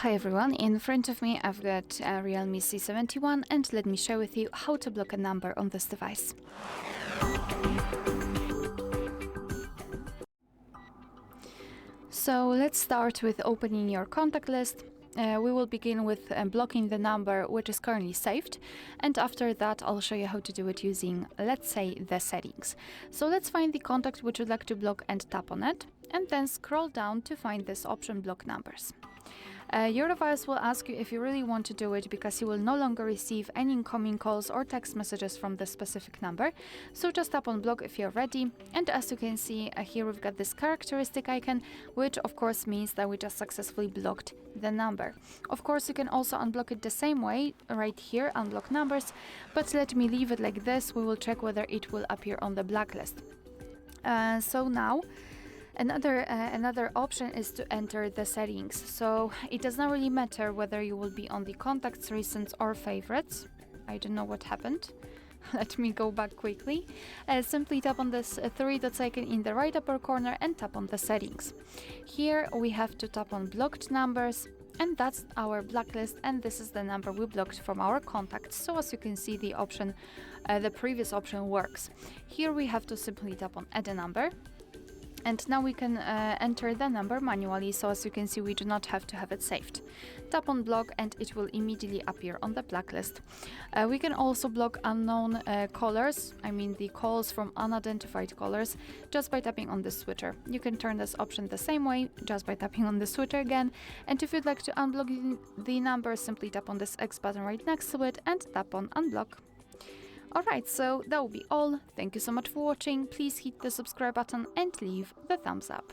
Hi everyone, in front of me I've got a REALME C71 and let me share with you how to block a number on this device. So let's start with opening your contact list. We will begin with blocking the number which is currently saved, and after that I'll show you how to do it using, let's say, the settings. So let's find the contact which you'd like to block and tap on it, and then scroll down to find this option, block numbers. Your device will ask you if you really want to do it because you will no longer receive any incoming calls or text messages from the specific number. So just tap on block if you're ready, and as you can see here we've got this characteristic icon, which of course means that we just successfully blocked the number. Of course you can also unblock it the same way, right here, unblock numbers, but let me leave it like this. We will check whether it will appear on the blacklist. So now Another option is to enter the settings. So it does not really matter whether you will be on the contacts, recents or favorites. I don't know what happened. Let me go back quickly. Simply tap on this three dots icon in the right upper corner and tap on the settings. Here we have to tap on blocked numbers, and that's our blacklist, and this is the number we blocked from our contacts. So as you can see, the previous option works. Here we have to simply tap on add a number. And now we can enter the number manually, so as you can see we do not have to have it saved. Tap on block and it will immediately appear on the blacklist. We can also block unknown callers, I mean the calls from unidentified callers, just by tapping on the switcher. You can turn this option the same way, just by tapping on the switcher again. And if you'd like to unblock the number, simply tap on this X button right next to it and tap on unblock. Alright, so that will be all. Thank you so much for watching. Please hit the subscribe button and leave the thumbs up.